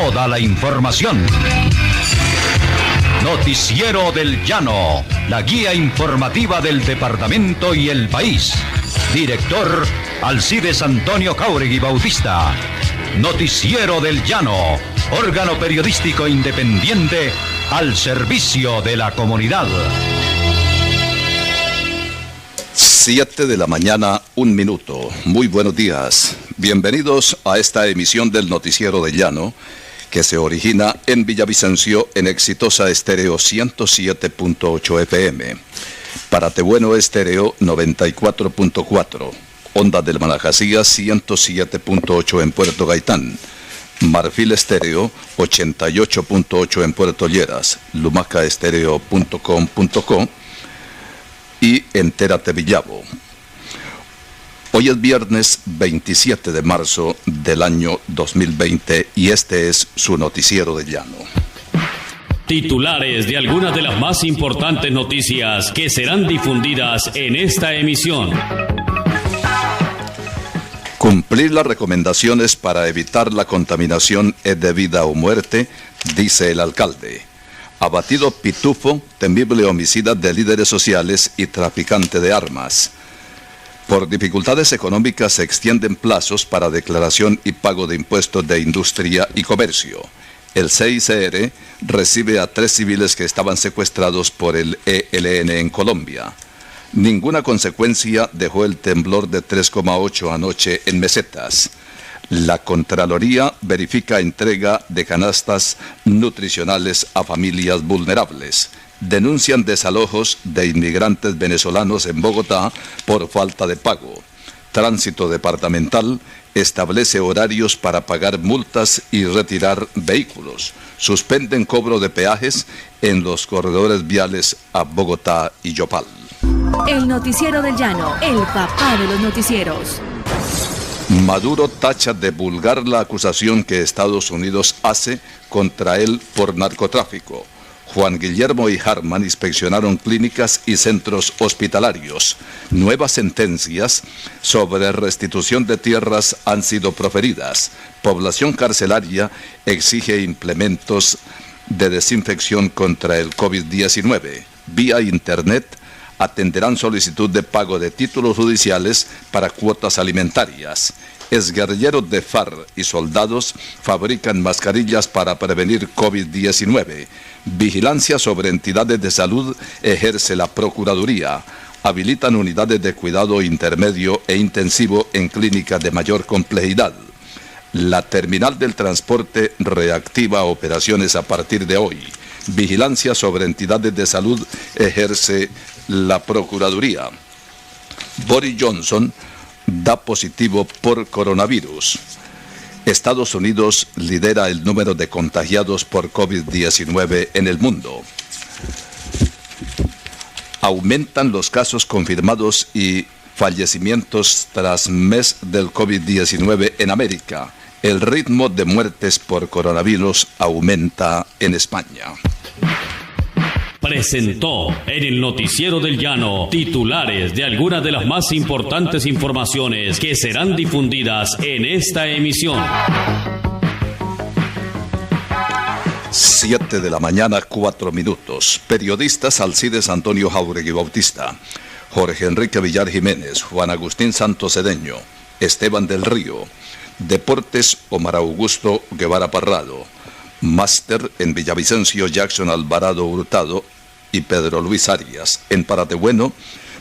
toda la información. Noticiero del Llano, la guía informativa del departamento y el país. Director Alcides Antonio Jáuregui Bautista. Noticiero del Llano, órgano periodístico independiente al servicio de la comunidad. 7 de la mañana, 1 minuto. Muy buenos días. Bienvenidos a esta emisión del Noticiero del Llano, que se origina en Villavicencio en Exitosa Estéreo 107.8 FM. Paratebueno Estéreo 94.4. Onda del Manajacía 107.8 en Puerto Gaitán. Marfil Estéreo 88.8 en Puerto Lleras. lumacaestereo.com.co y Entérate Villavo. Hoy es viernes 27 de marzo del año 2020 y este es su Noticiero del Llano. Titulares de algunas de las más importantes noticias que serán difundidas en esta emisión. Cumplir las recomendaciones para evitar la contaminación es de vida o muerte, dice el alcalde. Abatido pitufo, temible homicida de líderes sociales y traficante de armas. Por dificultades económicas se extienden plazos para declaración y pago de impuestos de industria y comercio. El CICR recibe a 3 civiles que estaban secuestrados por el ELN en Colombia. Ninguna consecuencia dejó el temblor de 3,8 anoche en Mesetas. La Contraloría verifica entrega de canastas nutricionales a familias vulnerables. Denuncian desalojos de inmigrantes venezolanos en Bogotá por falta de pago. Tránsito Departamental establece horarios para pagar multas y retirar vehículos. Suspenden cobro de peajes en los corredores viales a Bogotá y Yopal. El Noticiero del Llano, el papá de los noticieros. Maduro tacha de vulgar la acusación que Estados Unidos hace contra él por narcotráfico. Juan Guillermo y Harman inspeccionaron clínicas y centros hospitalarios. Nuevas sentencias sobre restitución de tierras han sido proferidas. Población carcelaria exige implementos de desinfección contra el COVID-19. Vía Internet atenderán solicitud de pago de títulos judiciales para cuotas alimentarias. Exguerrilleros de FARC y soldados fabrican mascarillas para prevenir COVID-19. Vigilancia sobre entidades de salud ejerce la Procuraduría. Habilitan unidades de cuidado intermedio e intensivo en clínicas de mayor complejidad. La terminal del transporte reactiva operaciones a partir de hoy. Vigilancia sobre entidades de salud ejerce la Procuraduría. Boris Johnson da positivo por coronavirus. Estados Unidos lidera el número de contagiados por COVID-19 en el mundo. Aumentan los casos confirmados y fallecimientos tras mes del COVID-19 en América. El ritmo de muertes por coronavirus aumenta en España. Presentó en el Noticiero del Llano titulares de algunas de las más importantes informaciones que serán difundidas en esta emisión. 7 de la mañana, 4 minutos. Periodistas Alcides Antonio Jáuregui Bautista, Jorge Enrique Villar Jiménez, Juan Agustín Santos Cedeño, Esteban del Río. Deportes, Omar Augusto Guevara Parrado. Máster en Villavicencio, Jackson Alvarado Hurtado y Pedro Luis Arias. En Paratebueno,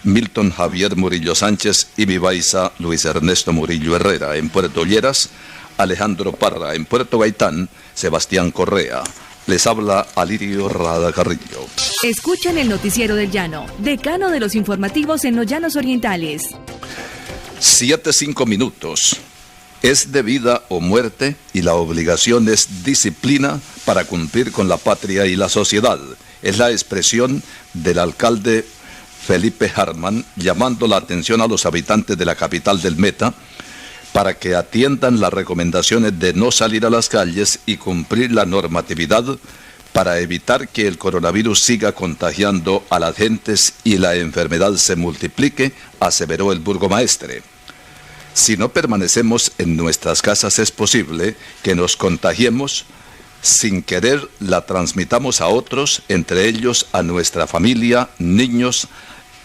Milton Javier Murillo Sánchez y Vivaiza Luis Ernesto Murillo Herrera. En Puerto Lleras, Alejandro Parra. En Puerto Gaitán, Sebastián Correa. Les habla Alirio Rada Carrillo. Escuchan el Noticiero del Llano, decano de los informativos en los Llanos Orientales. 7:05 minutos. Es de vida o muerte y la obligación es disciplina para cumplir con la patria y la sociedad. Es la expresión del alcalde Felipe Harman llamando la atención a los habitantes de la capital del Meta para que atiendan las recomendaciones de no salir a las calles y cumplir la normatividad para evitar que el coronavirus siga contagiando a las gentes y la enfermedad se multiplique, aseveró el burgomaestre. Si no permanecemos en nuestras casas es posible que nos contagiemos sin querer la transmitamos a otros, entre ellos a nuestra familia, niños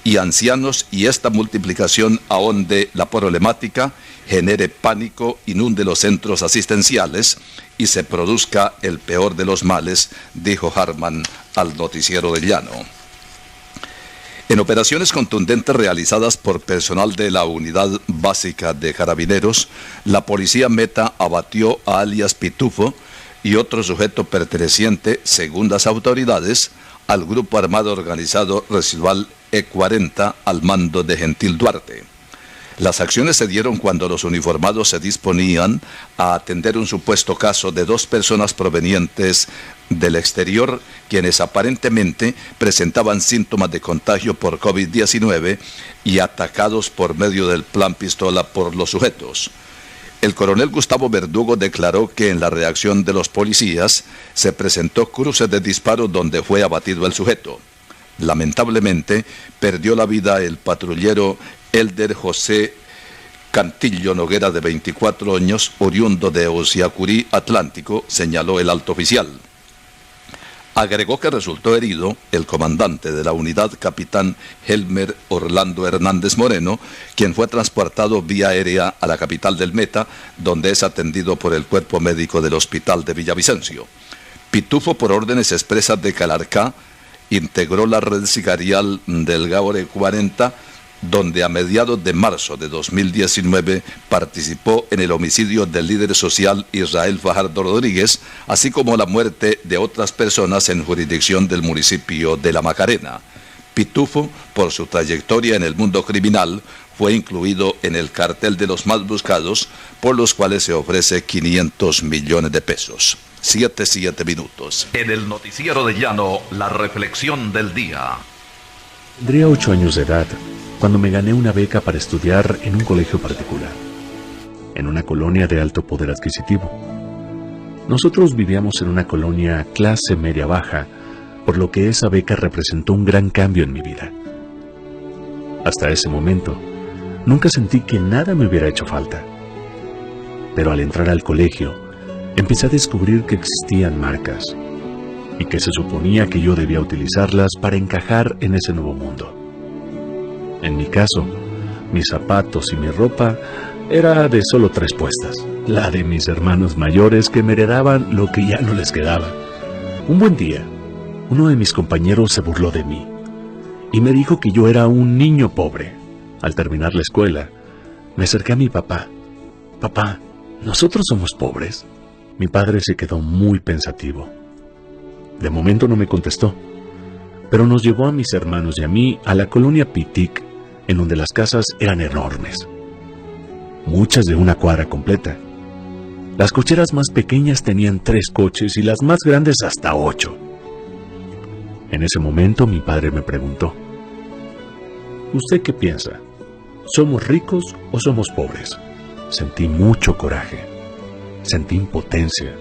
y ancianos, y esta multiplicación ahonde la problemática, genere pánico, inunde los centros asistenciales y se produzca el peor de los males, dijo Harman al Noticiero del Llano. En operaciones contundentes realizadas por personal de la Unidad Básica de Carabineros, la policía Meta abatió a alias Pitufo y otro sujeto perteneciente, según las autoridades, al grupo armado organizado residual E40 al mando de Gentil Duarte. Las acciones se dieron cuando los uniformados se disponían a atender un supuesto caso de 2 personas provenientes del exterior, quienes aparentemente presentaban síntomas de contagio por COVID-19 y atacados por medio del plan pistola por los sujetos. El coronel Gustavo Verdugo declaró que en la reacción de los policías se presentó cruces de disparos donde fue abatido el sujeto. Lamentablemente, perdió la vida el patrullero Elder José Cantillo Noguera, de 24 años, oriundo de Ociacurí, Atlántico, señaló el alto oficial. Agregó que resultó herido el comandante de la unidad, capitán Helmer Orlando Hernández Moreno, quien fue transportado vía aérea a la capital del Meta, donde es atendido por el cuerpo médico del hospital de Villavicencio. Pitufo, por órdenes expresas de Calarcá, integró la red sicarial del Gaore 40, donde a mediados de marzo de 2019 participó en el homicidio del líder social Israel Fajardo Rodríguez, así como la muerte de otras personas en jurisdicción del municipio de La Macarena. Pitufo, por su trayectoria en el mundo criminal, fue incluido en el cartel de los más buscados, por los cuales se ofrece 500 millones de pesos. 7 minutos. En el Noticiero del Llano, la reflexión del día. Tendría 8 años de edad cuando me gané una beca para estudiar en un colegio particular, en una colonia de alto poder adquisitivo. Nosotros vivíamos en una colonia clase media-baja, por lo que esa beca representó un gran cambio en mi vida. Hasta ese momento, nunca sentí que nada me hubiera hecho falta. Pero al entrar al colegio, empecé a descubrir que existían marcas, y que se suponía que yo debía utilizarlas para encajar en ese nuevo mundo. En mi caso, mis zapatos y mi ropa era de solo 3 puestas, la de mis hermanos mayores que me heredaban lo que ya no les quedaba. Un buen día, uno de mis compañeros se burló de mí y me dijo que yo era un niño pobre. Al terminar la escuela, me acerqué a mi papá. Papá, ¿nosotros somos pobres? Mi padre se quedó muy pensativo. De momento no me contestó, pero nos llevó a mis hermanos y a mí a la colonia Pitic, en donde las casas eran enormes, muchas de una cuadra completa. Las cocheras más pequeñas tenían 3 coches y las más grandes hasta 8. En ese momento mi padre me preguntó: ¿usted qué piensa? ¿Somos ricos o somos pobres? Sentí mucho coraje, sentí impotencia,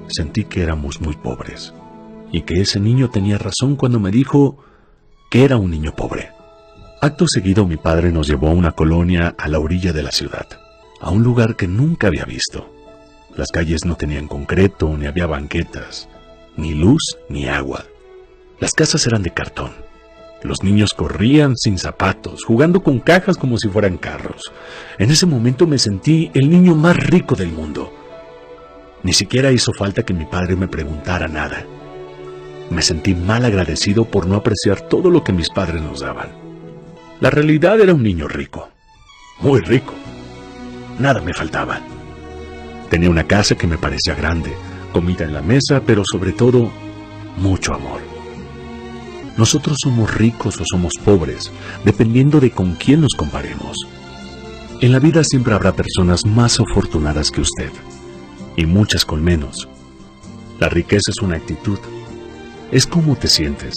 sentí que éramos muy pobres y que ese niño tenía razón cuando me dijo que era un niño pobre. Acto seguido mi padre nos llevó a una colonia a la orilla de la ciudad, a un lugar que nunca había visto. Las calles no tenían concreto, ni había banquetas, ni luz, ni agua. Las casas eran de cartón. Los niños corrían sin zapatos, jugando con cajas como si fueran carros. En ese momento me sentí el niño más rico del mundo. Ni siquiera hizo falta que mi padre me preguntara nada. Me sentí mal agradecido por no apreciar todo lo que mis padres nos daban. La realidad era un niño rico, muy rico. Nada me faltaba. Tenía una casa que me parecía grande, comida en la mesa, pero sobre todo, mucho amor. Nosotros somos ricos o somos pobres, dependiendo de con quién nos comparemos. En la vida siempre habrá personas más afortunadas que usted, y muchas con menos. La riqueza es una actitud. Es cómo te sientes.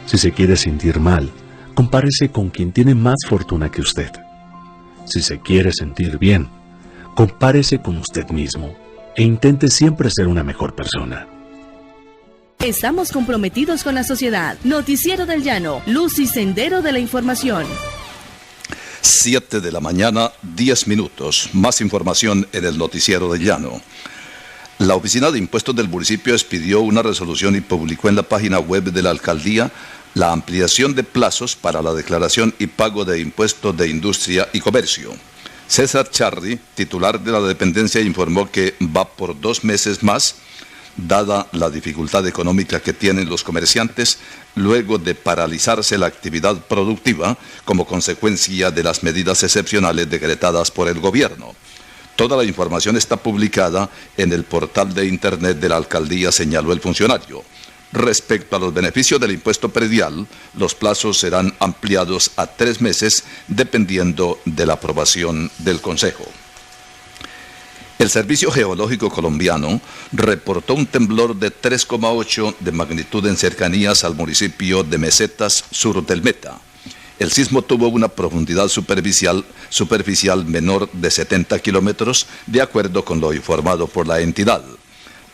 Si se quiere sentir mal, compárese con quien tiene más fortuna que usted. Si se quiere sentir bien, compárese con usted mismo e intente siempre ser una mejor persona. Estamos comprometidos con la sociedad. Noticiero del Llano, luz y sendero de la información. 7 de la mañana, 10 minutos. Más información en el Noticiero del Llano. La Oficina de Impuestos del municipio expidió una resolución y publicó en la página web de la alcaldía la ampliación de plazos para la declaración y pago de impuestos de industria y comercio. César Charri, titular de la dependencia, informó que va por 2 meses más, dada la dificultad económica que tienen los comerciantes luego de paralizarse la actividad productiva como consecuencia de las medidas excepcionales decretadas por el gobierno. Toda la información está publicada en el portal de internet de la alcaldía, señaló el funcionario. Respecto a los beneficios del impuesto predial, los plazos serán ampliados a 3 meses dependiendo de la aprobación del Consejo. El Servicio Geológico Colombiano reportó un temblor de 3,8 de magnitud en cercanías al municipio de Mesetas, sur del Meta. El sismo tuvo una profundidad superficial menor de 70 kilómetros, de acuerdo con lo informado por la entidad.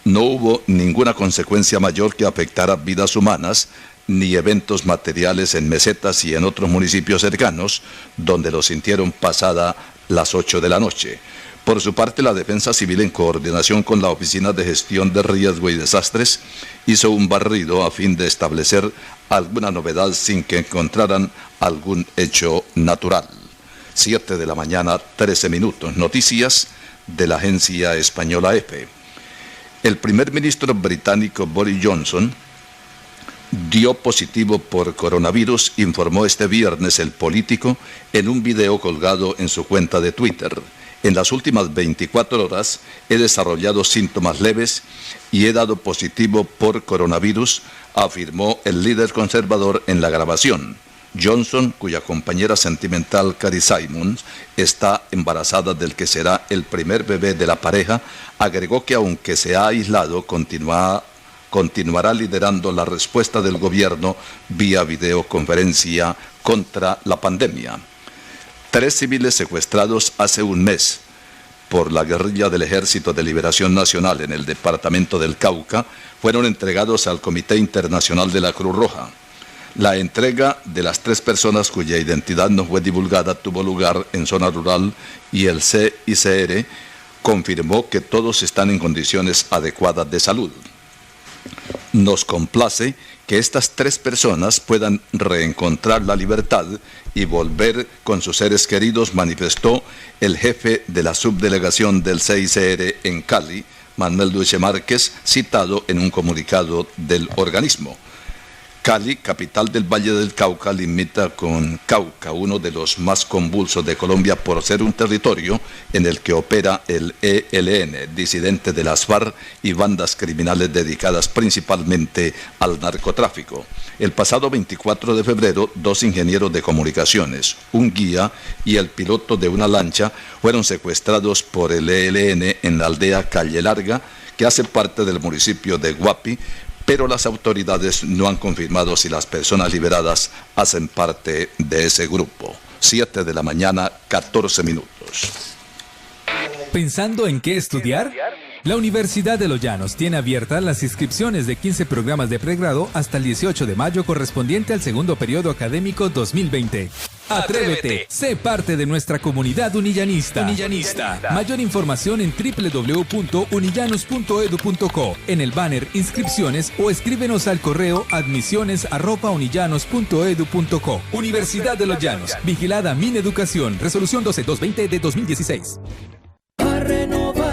No hubo ninguna consecuencia mayor que afectara vidas humanas, ni eventos materiales en Mesetas y en otros municipios cercanos, donde lo sintieron pasada las 8 de la noche. Por su parte, la Defensa Civil, en coordinación con la Oficina de Gestión de Riesgo y Desastres, hizo un barrido a fin de establecer alguna novedad sin que encontraran algún hecho natural. 7 de la mañana, 13 minutos. Noticias de la agencia española EFE. El primer ministro británico Boris Johnson dio positivo por coronavirus, informó este viernes el político en un video colgado en su cuenta de Twitter. En las últimas 24 horas he desarrollado síntomas leves y he dado positivo por coronavirus, afirmó el líder conservador en la grabación. Johnson, cuya compañera sentimental Carrie Simons está embarazada del que será el primer bebé de la pareja, agregó que aunque se ha aislado, continuará liderando la respuesta del gobierno vía videoconferencia contra la pandemia. 3 civiles secuestrados hace un mes por la guerrilla del Ejército de Liberación Nacional en el departamento del Cauca fueron entregados al Comité Internacional de la Cruz Roja. La entrega de las 3 personas cuya identidad no fue divulgada tuvo lugar en zona rural y el CICR confirmó que todos están en condiciones adecuadas de salud. Nos complace que estas 3 personas puedan reencontrar la libertad y volver con sus seres queridos, manifestó el jefe de la subdelegación del CICR en Cali, Manuel Duche Márquez, citado en un comunicado del organismo. Cali, capital del Valle del Cauca, limita con Cauca, uno de los más convulsos de Colombia por ser un territorio en el que opera el ELN, disidente de las FARC y bandas criminales dedicadas principalmente al narcotráfico. El pasado 24 de febrero, 2 ingenieros de comunicaciones, un guía y el piloto de una lancha fueron secuestrados por el ELN en la aldea Calle Larga, que hace parte del municipio de Guapi, pero las autoridades no han confirmado si las personas liberadas hacen parte de ese grupo. 7 de la mañana, 14 minutos. ¿Pensando en qué estudiar? La Universidad de Los Llanos tiene abiertas las inscripciones de 15 programas de pregrado hasta el 18 de mayo correspondiente al segundo periodo académico 2020. Atrévete, sé parte de nuestra comunidad unillanista. Mayor información en www.unillanos.edu.co, en el banner Inscripciones o escríbenos al correo admisiones@unillanos.edu.co. Universidad de Los Llanos, vigilada Mineducación, resolución 12220 de 2016.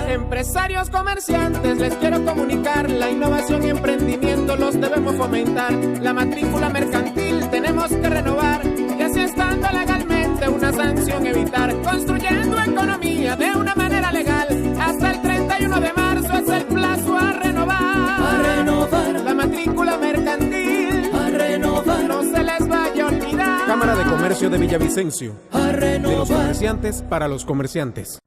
Empresarios, comerciantes, les quiero comunicar, la innovación y emprendimiento los debemos fomentar. La matrícula mercantil tenemos que renovar, y así estando legalmente una sanción evitar. Construyendo economía de una manera legal, hasta el 31 de marzo es el plazo a renovar. A renovar. La matrícula mercantil. A renovar. No se les vaya a olvidar. Cámara de Comercio de Villavicencio. A renovar. De los comerciantes para los comerciantes.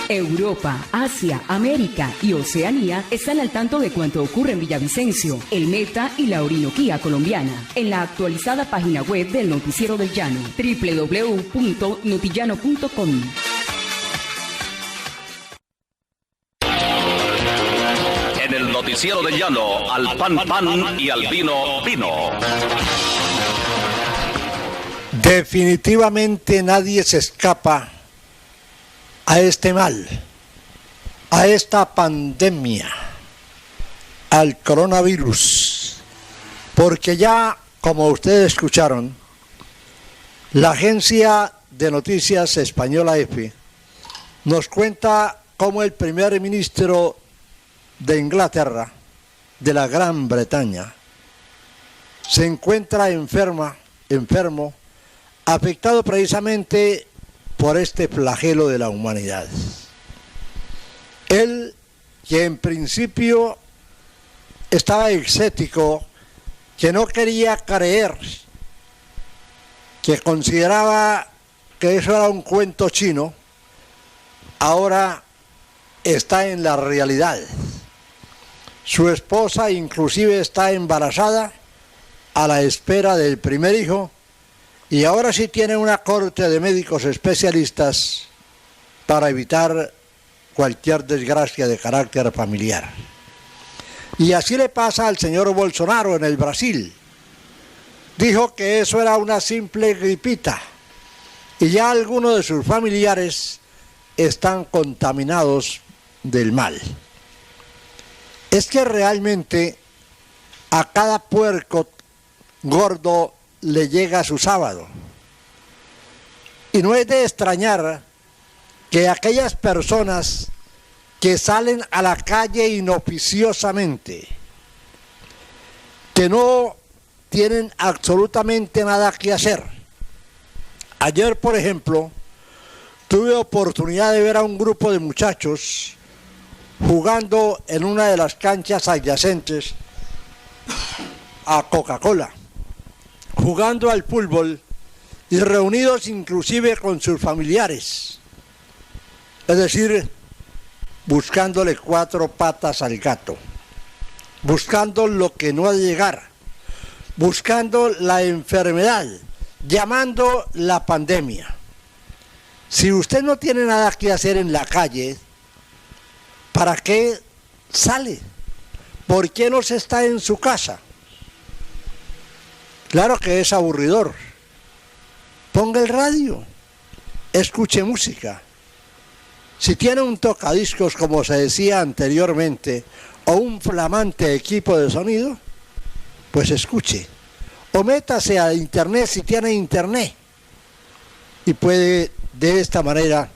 Europa, Asia, América y Oceanía están al tanto de cuanto ocurre en Villavicencio, el Meta y la Orinoquía colombiana, en la actualizada página web del Noticiero del Llano, www.notillano.com. En el Noticiero del Llano, al pan pan y al vino vino. Definitivamente nadie se escapa a este mal. a esta pandemia, al coronavirus, porque ya, como ustedes escucharon, la agencia de noticias española EFE nos cuenta cómo el primer ministro de Inglaterra, de la Gran Bretaña, se encuentra enfermo, afectado precisamente por este flagelo de la humanidad. Él, que en principio estaba escéptico, que no quería creer, que consideraba que eso era un cuento chino, ahora está en la realidad. Su esposa inclusive está embarazada, a la espera del primer hijo, y ahora sí tiene una corte de médicos especialistas para evitar cualquier desgracia de carácter familiar. Y así le pasa al señor Bolsonaro en el Brasil. Dijo que eso era una simple gripita, y ya algunos de sus familiares están contaminados del mal. Es que realmente a cada puerco gordo le llega su sábado. Y no es de extrañar que aquellas personas que salen a la calle inoficiosamente, que no tienen absolutamente nada que hacer. Ayer, por ejemplo, tuve oportunidad de ver a un grupo de muchachos jugando en una de las canchas adyacentes a Coca-Cola, jugando al fútbol y reunidos inclusive con sus familiares, es decir, buscándole cuatro patas al gato, buscando lo que no ha de llegar, buscando la enfermedad, llamando la pandemia. Si usted no tiene nada que hacer en la calle, ¿para qué sale? ¿Por qué no se está en su casa? Claro que es aburridor. Ponga el radio, escuche música. Si tiene un tocadiscos, como se decía anteriormente, o un flamante equipo de sonido, pues escuche. O métase a internet si tiene internet. Y puede de esta manera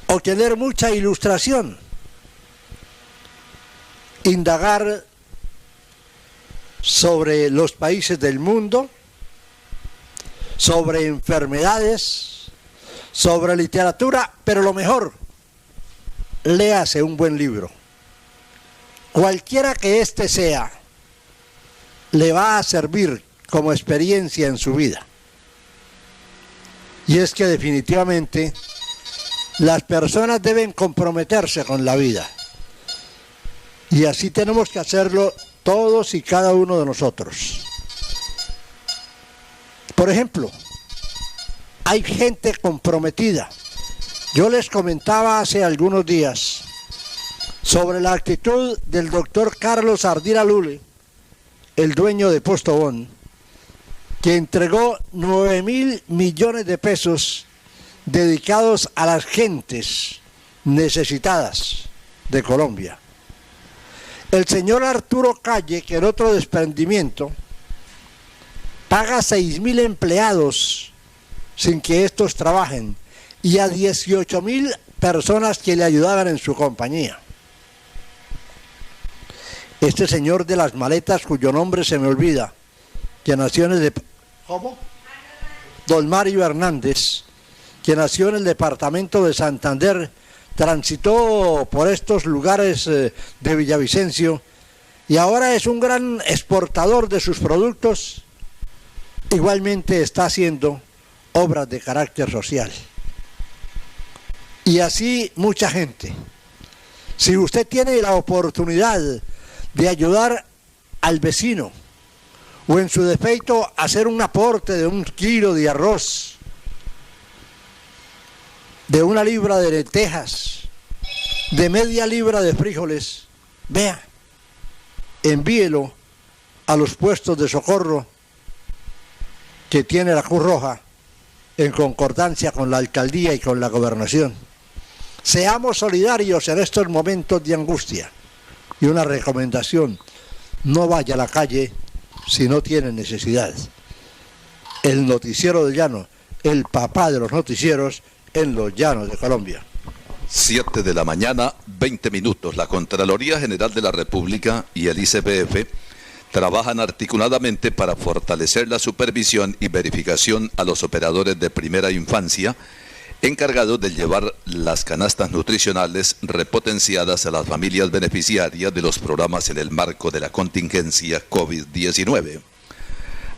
obtener mucha ilustración, indagar sobre los países del mundo, sobre enfermedades, sobre literatura, pero lo mejor, léase un buen libro. Cualquiera que éste sea, le va a servir como experiencia en su vida. Y es que definitivamente las personas deben comprometerse con la vida. Y así tenemos que hacerlo todos y cada uno de nosotros. Por ejemplo, hay gente comprometida. Yo les comentaba hace algunos días sobre la actitud del doctor Carlos Ardila Lule, el dueño de Postobón, que entregó 9.000 millones de pesos dedicados a las gentes necesitadas de Colombia. El señor Arturo Calle, que en otro desprendimiento, paga 6.000 empleados sin que estos trabajen y a 18.000 personas que le ayudaban en su compañía. Este señor de las maletas, cuyo nombre se me olvida, que nació en el ¿cómo? Don Mario Hernández, que nació en el departamento de Santander, transitó por estos lugares de Villavicencio y ahora es un gran exportador de sus productos. Igualmente está haciendo obras de carácter social. Y así mucha gente. Si usted tiene la oportunidad de ayudar al vecino, o en su defecto hacer un aporte de 1 kilo de arroz, de 1 libra de lentejas, de media libra de frijoles, vea, envíelo a los puestos de socorro que tiene la Cruz Roja en concordancia con la alcaldía y con la gobernación. Seamos solidarios en estos momentos de angustia. Y una recomendación, no vaya a la calle si no tiene necesidad. El Noticiero del Llano, el papá de los noticieros en los llanos de Colombia. 7 de la mañana, 20 minutos. La Contraloría General de la República y el ICBF trabajan articuladamente para fortalecer la supervisión y verificación a los operadores de primera infancia encargados de llevar las canastas nutricionales repotenciadas a las familias beneficiarias de los programas en el marco de la contingencia COVID-19.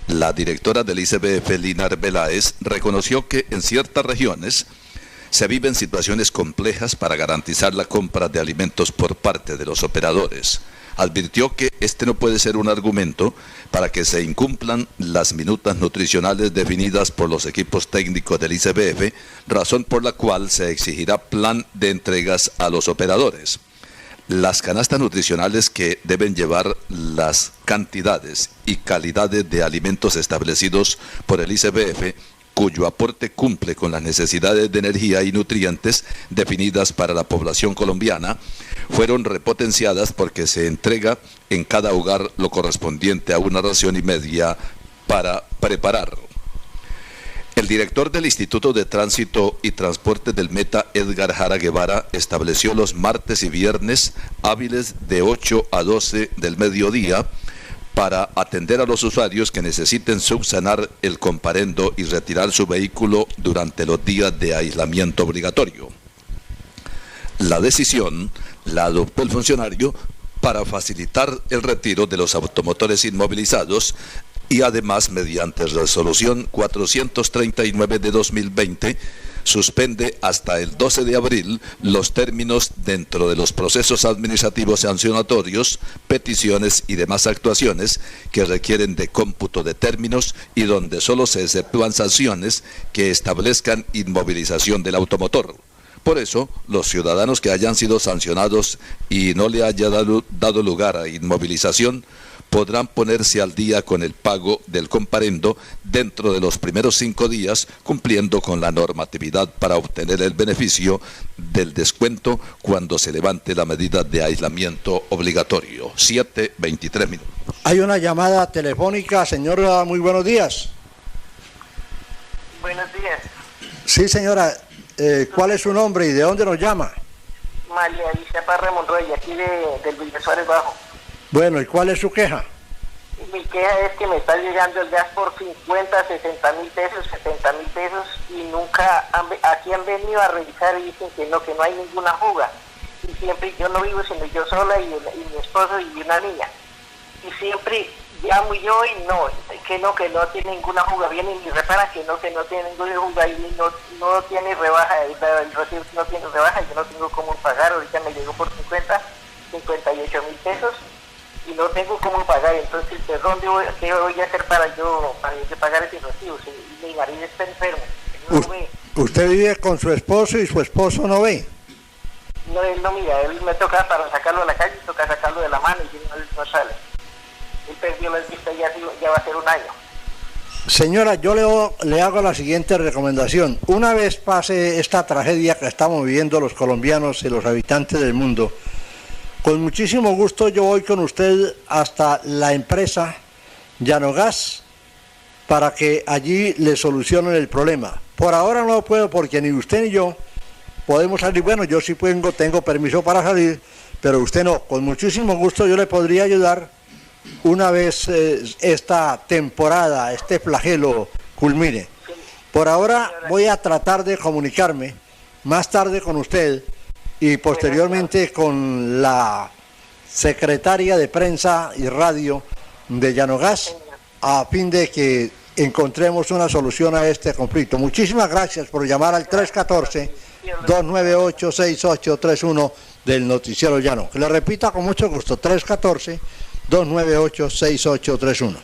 La directora del ICBF, Lina Arbeláez, reconoció que en ciertas regiones se viven situaciones complejas para garantizar la compra de alimentos por parte de los operadores. Advirtió que este no puede ser un argumento para que se incumplan las minutas nutricionales definidas por los equipos técnicos del ICBF, razón por la cual se exigirá plan de entregas a los operadores. Las canastas nutricionales que deben llevar las cantidades y calidades de alimentos establecidos por el ICBF, cuyo aporte cumple con las necesidades de energía y nutrientes definidas para la población colombiana, fueron repotenciadas porque se entrega en cada hogar lo correspondiente a una ración y media para preparar. El director del Instituto de Tránsito y Transporte del Meta, Edgar Jara Guevara, estableció los martes y viernes hábiles de 8 a 12 del mediodía para atender a los usuarios que necesiten subsanar el comparendo y retirar su vehículo durante los días de aislamiento obligatorio. La decisión la adoptó el funcionario para facilitar el retiro de los automotores inmovilizados y además, mediante resolución 439 de 2020, suspende hasta el 12 de abril los términos dentro de los procesos administrativos sancionatorios, peticiones y demás actuaciones que requieren de cómputo de términos y donde solo se exceptúan sanciones que establezcan inmovilización del automotor. Por eso, los ciudadanos que hayan sido sancionados y no le haya dado lugar a inmovilización podrán ponerse al día con el pago del comparendo dentro de los primeros 5 días, cumpliendo con la normatividad para obtener el beneficio del descuento cuando se levante la medida de aislamiento obligatorio. 7:23 minutos. Hay una llamada telefónica, señora, muy buenos días. Buenos días. Sí, señora, ¿cuál es su nombre y de dónde nos llama? María Alicia Parra Monroy, aquí del Villa Suárez Bajo. Bueno, ¿y cuál es su queja? Mi queja es que me está llegando el gas por 50, 60 mil pesos, 70 mil pesos y nunca aquí han venido a revisar y dicen que no hay ninguna fuga. Y siempre, yo no vivo sino yo sola y mi esposo y una niña. Y siempre llamo yo y que no tiene ninguna fuga. Vienen y reparan que no tiene ninguna fuga y no tiene rebaja. El recibo no tiene rebaja, yo no tengo cómo pagar. Ahorita me llegó por 58 mil pesos. Y no tengo cómo pagar, entonces ¿qué voy a hacer para yo pagar ese recibo? Si mi marido está enfermo, él no ve. ¿Usted vive con su esposo y su esposo no ve? No, él no mira, él me toca para sacarlo a la calle, toca sacarlo de la mano y él no sale. Él perdió la vista ya va a ser un año. Señora, yo le hago la siguiente recomendación. Una vez pase esta tragedia que estamos viviendo los colombianos y los habitantes del mundo, con muchísimo gusto yo voy con usted hasta la empresa Llanogas para que allí le solucionen el problema. Por ahora no puedo porque ni usted ni yo podemos salir. Bueno, yo sí tengo permiso para salir, pero usted no. Con muchísimo gusto yo le podría ayudar una vez esta temporada, este flagelo culmine. Por ahora voy a tratar de comunicarme más tarde con usted y posteriormente con la secretaria de prensa y radio de Llanogas a fin de que encontremos una solución a este conflicto. Muchísimas gracias por llamar al 314-298-6831 del Noticiero Llano. Que le repita con mucho gusto, 314-298-6831.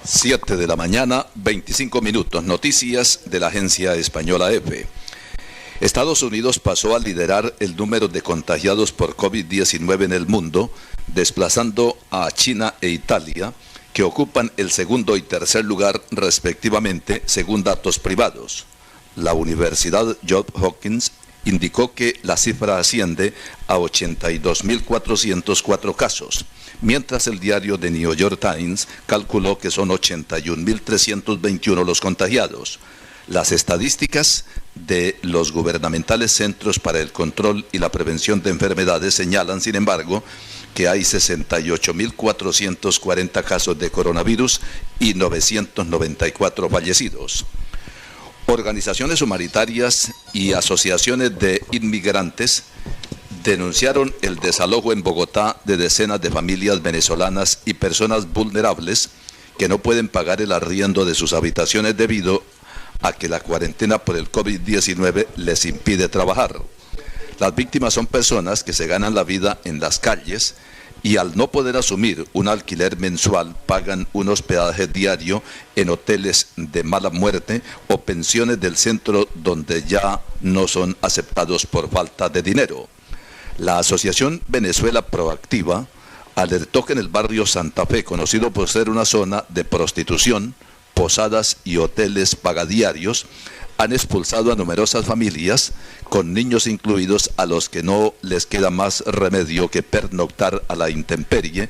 7 de la mañana, 25 minutos. Noticias de la agencia española EFE. Estados Unidos pasó a liderar el número de contagiados por COVID-19 en el mundo, desplazando a China e Italia, que ocupan el segundo y tercer lugar respectivamente, según datos privados. La Universidad Johns Hopkins indicó que la cifra asciende a 82.404 casos, mientras el diario The New York Times calculó que son 81.321 los contagiados. Las estadísticas de los gubernamentales Centros para el Control y la Prevención de Enfermedades señalan, sin embargo, que hay 68.440 casos de coronavirus y 994 fallecidos. Organizaciones humanitarias y asociaciones de inmigrantes denunciaron el desalojo en Bogotá de decenas de familias venezolanas y personas vulnerables que no pueden pagar el arriendo de sus habitaciones debido a que la cuarentena por el COVID-19 les impide trabajar. Las víctimas son personas que se ganan la vida en las calles y al no poder asumir un alquiler mensual pagan un hospedaje diario en hoteles de mala muerte o pensiones del centro donde ya no son aceptados por falta de dinero. La Asociación Venezuela Proactiva alertó que en el barrio Santa Fe, conocido por ser una zona de prostitución, posadas y hoteles pagadiarios, han expulsado a numerosas familias, con niños incluidos, a los que no les queda más remedio que pernoctar a la intemperie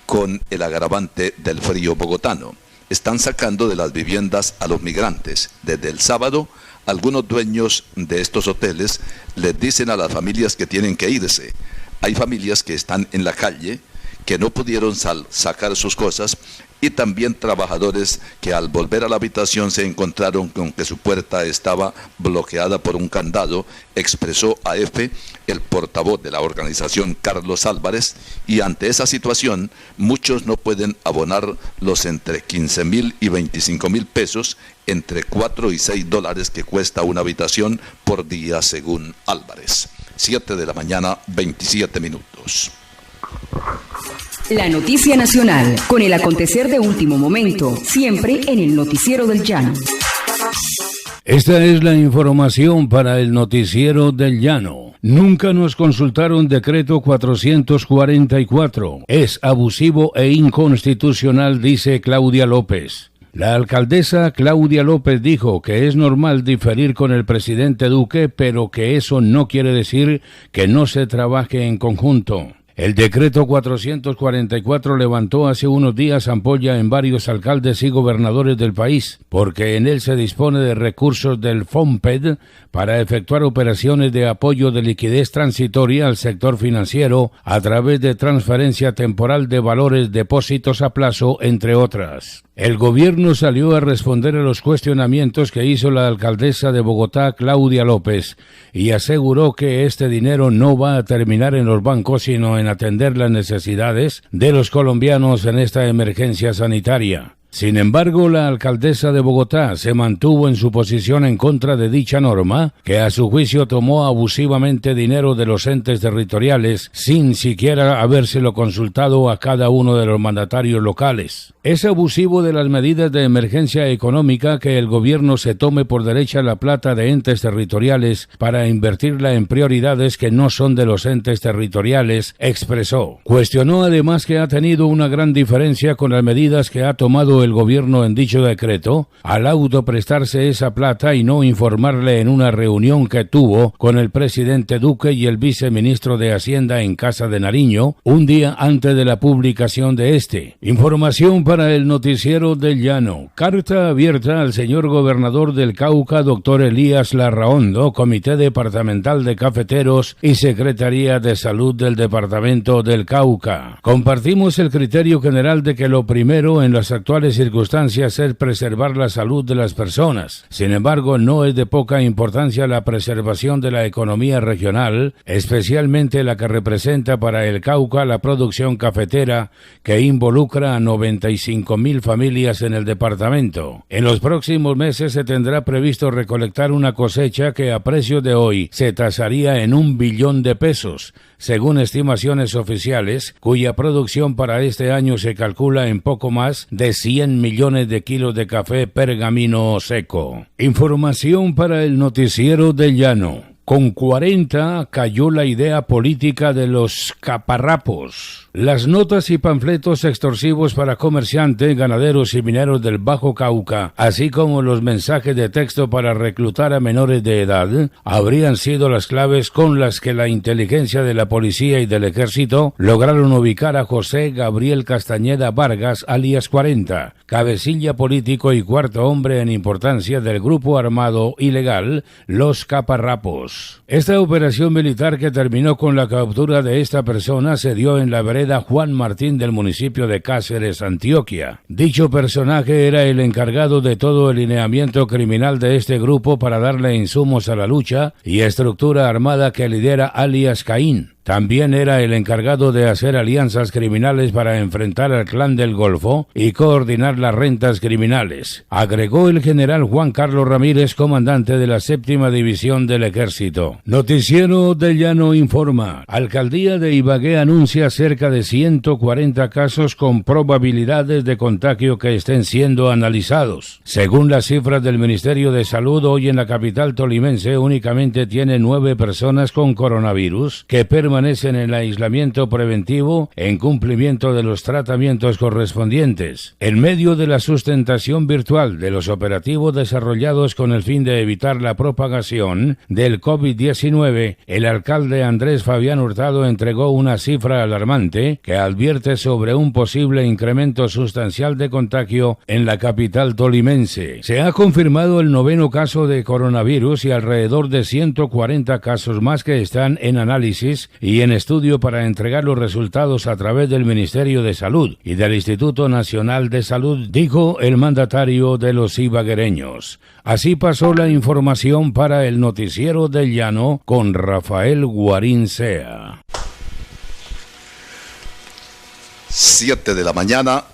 con el agravante del frío bogotano. Están sacando de las viviendas a los migrantes. Desde el sábado, algunos dueños de estos hoteles les dicen a las familias que tienen que irse. Hay familias que están en la calle, que no pudieron sacar sus cosas, y también trabajadores que al volver a la habitación se encontraron con que su puerta estaba bloqueada por un candado, expresó a EFE el portavoz de la organización Carlos Álvarez, y ante esa situación muchos no pueden abonar los entre 15.000 y 25.000 pesos, entre 4 y 6 dólares que cuesta una habitación por día, según Álvarez. 7 de la mañana, 27 minutos. La noticia nacional, con el acontecer de último momento, siempre en el Noticiero del Llano. Esta es la información para el Noticiero del Llano. Nunca nos consultaron decreto 444. Es abusivo e inconstitucional, dice Claudia López. La alcaldesa Claudia López dijo que es normal diferir con el presidente Duque, pero que eso no quiere decir que no se trabaje en conjunto. El decreto 444 levantó hace unos días ampolla en varios alcaldes y gobernadores del país, porque en él se dispone de recursos del FOMPED para efectuar operaciones de apoyo de liquidez transitoria al sector financiero a través de transferencia temporal de valores, depósitos a plazo, entre otras. El gobierno salió a responder a los cuestionamientos que hizo la alcaldesa de Bogotá, Claudia López, y aseguró que este dinero no va a terminar en los bancos, sino en atender las necesidades de los colombianos en esta emergencia sanitaria. Sin embargo, la alcaldesa de Bogotá se mantuvo en su posición en contra de dicha norma, que a su juicio tomó abusivamente dinero de los entes territoriales sin siquiera habérselo consultado a cada uno de los mandatarios locales. Es abusivo de las medidas de emergencia económica que el gobierno se tome por derecha la plata de entes territoriales para invertirla en prioridades que no son de los entes territoriales, expresó. Cuestionó además que ha tenido una gran diferencia con las medidas que ha tomado el gobierno en dicho decreto al autoprestarse esa plata y no informarle en una reunión que tuvo con el presidente Duque y el viceministro de Hacienda en Casa de Nariño un día antes de la publicación de este. Información para el Noticiero del Llano. Carta abierta al señor gobernador del Cauca, doctor Elías Larraondo, Comité Departamental de Cafeteros y Secretaría de Salud del Departamento del Cauca. Compartimos el criterio general de que lo primero en las actuales circunstancias es preservar la salud de las personas. Sin embargo, no es de poca importancia la preservación de la economía regional, especialmente la que representa para el Cauca la producción cafetera, que involucra a 95.000 familias en el departamento. En los próximos meses se tendrá previsto recolectar una cosecha que a precio de hoy se tasaría en 1 billón de pesos, según estimaciones oficiales, cuya producción para este año se calcula en poco más de 100 millones de kilos de café pergamino seco. Información para el Noticiero del Llano. Con 40 cayó la idea política de los caparrapos. Las notas y panfletos extorsivos para comerciantes, ganaderos y mineros del Bajo Cauca, así como los mensajes de texto para reclutar a menores de edad, habrían sido las claves con las que la inteligencia de la policía y del ejército lograron ubicar a José Gabriel Castañeda Vargas, alias 40, cabecilla político y cuarto hombre en importancia del grupo armado ilegal Los Caparrapos. Esta operación militar, que terminó con la captura de esta persona, se dio en la vereda Juan Martín del municipio de Cáceres, Antioquia. Dicho personaje era el encargado de todo el lineamiento criminal de este grupo para darle insumos a la lucha y estructura armada que lidera alias Caín. También era el encargado de hacer alianzas criminales para enfrentar al Clan del Golfo y coordinar las rentas criminales, agregó el general Juan Carlos Ramírez, comandante de la 7ª División del Ejército. Noticiero del Llano informa. Alcaldía de Ibagué anuncia cerca de 140 casos con probabilidades de contagio que estén siendo analizados. Según las cifras del Ministerio de Salud, hoy en la capital tolimense únicamente tiene 9 personas con coronavirus que permanecen en aislamiento preventivo en cumplimiento de los tratamientos correspondientes. En medio de la sustentación virtual de los operativos desarrollados con el fin de evitar la propagación del COVID-19, el alcalde Andrés Fabián Hurtado entregó una cifra alarmante que advierte sobre un posible incremento sustancial de contagio en la capital tolimense. Se ha confirmado el 9º caso de coronavirus y alrededor de 140 casos más que están en análisis y en estudio para entregar los resultados a través del Ministerio de Salud y del Instituto Nacional de Salud, dijo el mandatario de los ibaguereños. Así pasó la información para el Noticiero del Llano con Rafael Guarín Sea. 7 de la mañana,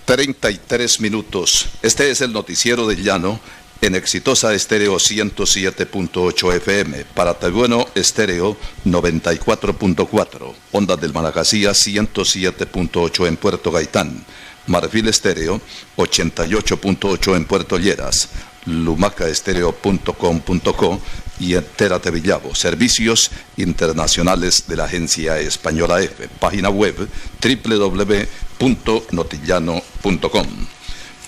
33 minutos. Este es el Noticiero del Llano en Exitosa Estéreo 107.8 FM, para Tabueno Estéreo 94.4, Ondas del Malagasía 107.8 en Puerto Gaitán, Marfil Estéreo 88.8 en Puerto Lleras, lumacaestereo.com.co y Entérate Villavo. Servicios internacionales de la Agencia Española F. Página web www.notillano.com.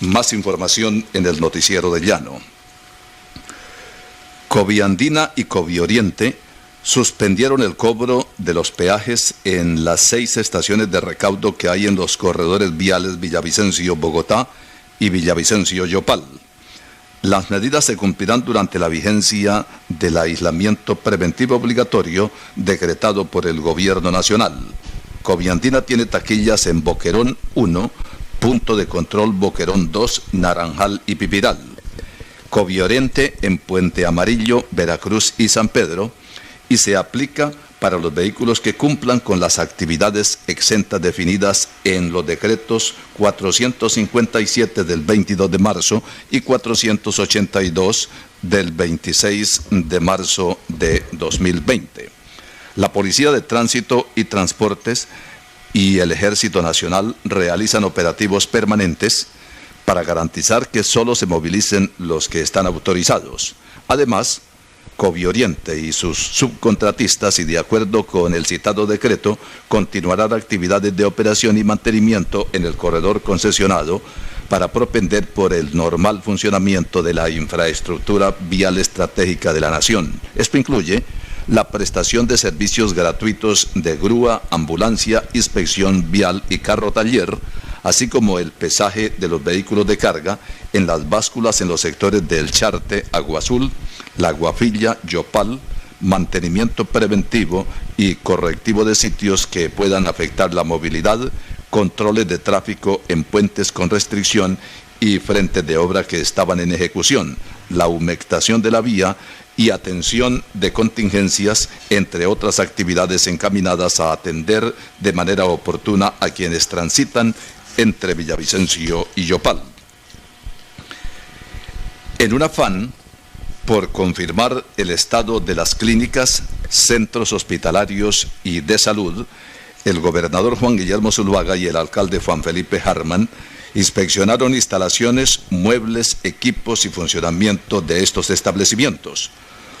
Más información en el Noticiero del Llano. Coviandina y Covioriente suspendieron el cobro de los peajes en las 6 estaciones de recaudo que hay en los corredores viales Villavicencio-Bogotá y Villavicencio-Yopal. Las medidas se cumplirán durante la vigencia del aislamiento preventivo obligatorio decretado por el Gobierno Nacional. Coviandina tiene taquillas en Boquerón 1, Punto de Control Boquerón 2, Naranjal y Pipiral. Covioriente en Puente Amarillo, Veracruz y San Pedro, y se aplica para los vehículos que cumplan con las actividades exentas definidas en los decretos 457 del 22 de marzo y 482 del 26 de marzo de 2020. La Policía de Tránsito y Transportes y el Ejército Nacional realizan operativos permanentes para garantizar que solo se movilicen los que están autorizados. Además, Covioriente y sus subcontratistas, y de acuerdo con el citado decreto, continuarán actividades de operación y mantenimiento en el corredor concesionado para propender por el normal funcionamiento de la infraestructura vial estratégica de la nación. Esto incluye la prestación de servicios gratuitos de grúa, ambulancia, inspección vial y carro taller, así como el pesaje de los vehículos de carga en las básculas en los sectores del Charte, Agua Azul, La Guafilla, Yopal, mantenimiento preventivo y correctivo de sitios que puedan afectar la movilidad, controles de tráfico en puentes con restricción y frentes de obra que estaban en ejecución, la humectación de la vía y atención de contingencias, entre otras actividades encaminadas a atender de manera oportuna a quienes transitan entre Villavicencio y Yopal. En un afán por confirmar el estado de las clínicas, centros hospitalarios y de salud, el gobernador Juan Guillermo Zuluaga y el alcalde Juan Felipe Harman inspeccionaron instalaciones, muebles, equipos y funcionamiento de estos establecimientos.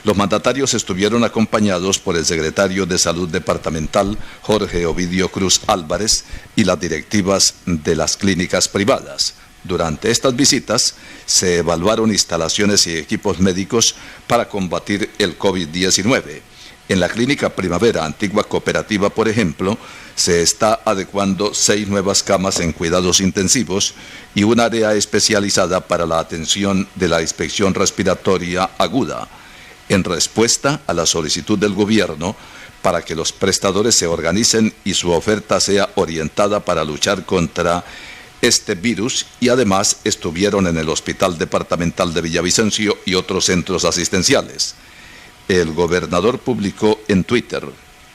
Los mandatarios estuvieron acompañados por el secretario de Salud Departamental, Jorge Ovidio Cruz Álvarez, y las directivas de las clínicas privadas. Durante estas visitas se evaluaron instalaciones y equipos médicos para combatir el COVID-19. En la Clínica Primavera, antigua cooperativa, por ejemplo, se está adecuando 6 nuevas camas en cuidados intensivos y un área especializada para la atención de la inspección respiratoria aguda, en respuesta a la solicitud del gobierno para que los prestadores se organicen y su oferta sea orientada para luchar contra este virus, y además estuvieron en el Hospital Departamental de Villavicencio y otros centros asistenciales. El gobernador publicó en Twitter: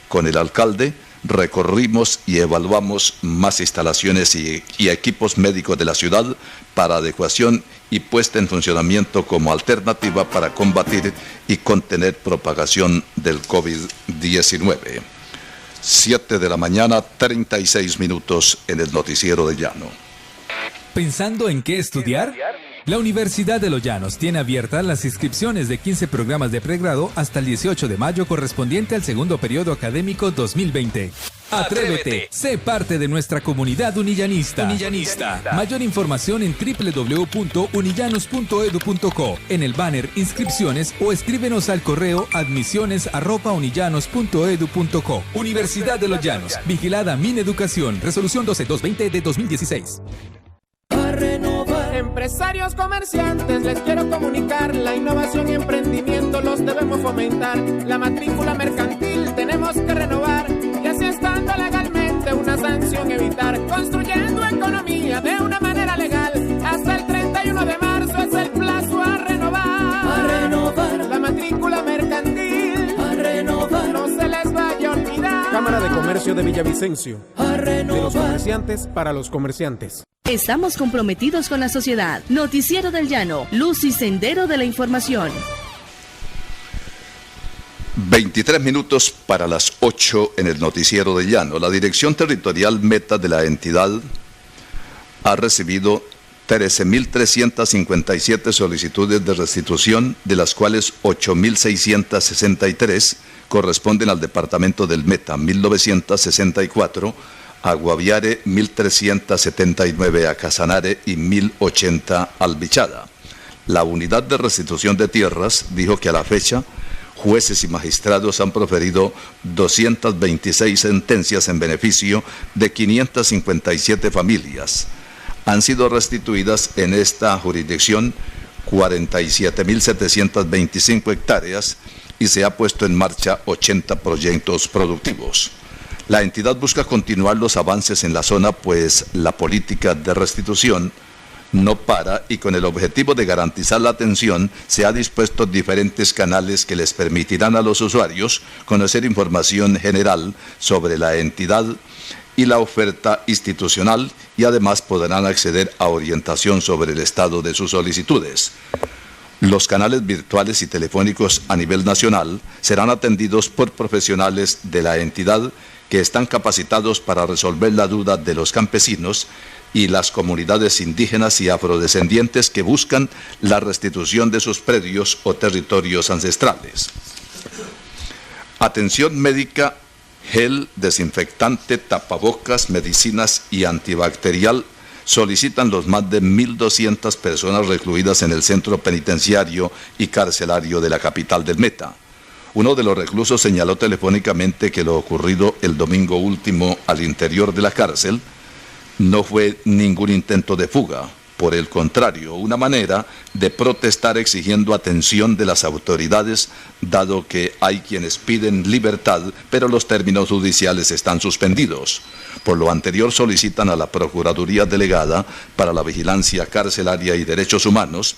con el alcalde recorrimos y evaluamos más instalaciones y equipos médicos de la ciudad para adecuación y puesta en funcionamiento como alternativa para combatir y contener propagación del COVID-19. 7 de la mañana, 36 minutos en el Noticiero del Llano. ¿Pensando en qué estudiar? La Universidad de Los Llanos tiene abiertas las inscripciones de 15 programas de pregrado hasta el 18 de mayo correspondiente al segundo periodo académico 2020. Atrévete, sé parte de nuestra comunidad unillanista. Mayor información en www.unillanos.edu.co, en el banner Inscripciones, o escríbenos al correo admisiones@unillanos.edu.co. Universidad de Los Llanos, vigilada Mineducación, resolución 12220 de 2016. Empresarios, comerciantes, les quiero comunicar, la innovación y emprendimiento los debemos fomentar. La matrícula mercantil tenemos que renovar, y así estando legalmente una sanción evitar. Construyendo economía de una manera legal, hasta el 31 de marzo es el plazo a renovar. La matrícula mercantil, no se les vaya a olvidar. Cámara de Comercio de Villavicencio. De los comerciantes para los comerciantes. Estamos comprometidos con la sociedad. Noticiero del Llano, luz y sendero de la información. 23 minutos para las 8 en el Noticiero del Llano. La Dirección Territorial Meta de la entidad ha recibido 13.357 solicitudes de restitución, de las cuales 8.663 corresponden al departamento del Meta, 1.964 a Guaviare, 1.379 a Casanare y 1.080 al Bichada. La unidad de restitución de tierras dijo que a la fecha jueces y magistrados han proferido 226 sentencias en beneficio de 557 familias. Han sido restituidas en esta jurisdicción 47.725 hectáreas y se ha puesto en marcha 80 proyectos productivos. La entidad busca continuar los avances en la zona, pues la política de restitución no para, y con el objetivo de garantizar la atención se ha dispuesto diferentes canales que les permitirán a los usuarios conocer información general sobre la entidad y la oferta institucional, y además podrán acceder a orientación sobre el estado de sus solicitudes. Los canales virtuales y telefónicos a nivel nacional serán atendidos por profesionales de la entidad que están capacitados para resolver la duda de los campesinos y las comunidades indígenas y afrodescendientes que buscan la restitución de sus predios o territorios ancestrales. Atención médica, gel, desinfectante, tapabocas, medicinas y antibacterial solicitan los más de 1.200 personas recluidas en el centro penitenciario y carcelario de la capital del Meta. Uno de los reclusos señaló telefónicamente que lo ocurrido el domingo último al interior de la cárcel no fue ningún intento de fuga, por el contrario, una manera de protestar exigiendo atención de las autoridades, dado que hay quienes piden libertad, pero los términos judiciales están suspendidos. Por lo anterior, solicitan a la Procuraduría Delegada para la Vigilancia Carcelaria y Derechos Humanos,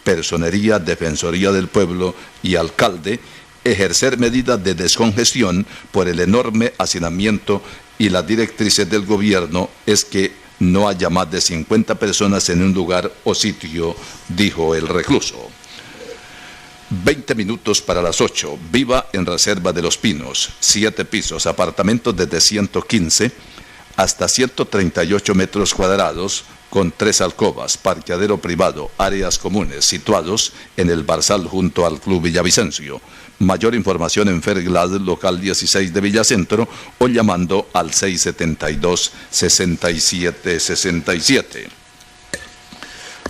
Personería, Defensoría del Pueblo y Alcalde ejercer medidas de descongestión por el enorme hacinamiento, y las directrices del gobierno es que no haya más de 50 personas en un lugar o sitio, dijo el recluso. 20 minutos para las 8. Viva en Reserva de los Pinos. 7 pisos, apartamentos desde 115 hasta 138 metros cuadrados, con 3 alcobas, parqueadero privado, áreas comunes, situados en el Barzal junto al Club Villavicencio. Mayor información en Ferglad, local 16 de Villacentro, o llamando al 672-6767.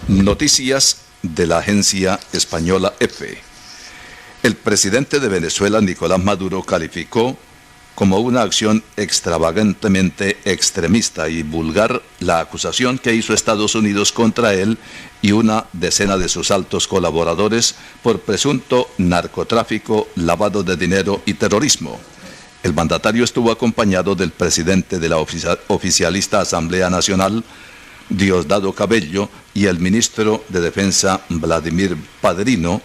Noticias de la agencia española EFE. El presidente de Venezuela, Nicolás Maduro, calificó como una acción extravagantemente extremista y vulgar la acusación que hizo Estados Unidos contra él y una decena de sus altos colaboradores por presunto narcotráfico, lavado de dinero y terrorismo. El mandatario estuvo acompañado del presidente de la oficialista Asamblea Nacional, Diosdado Cabello, y el ministro de Defensa, Vladimir Padrino,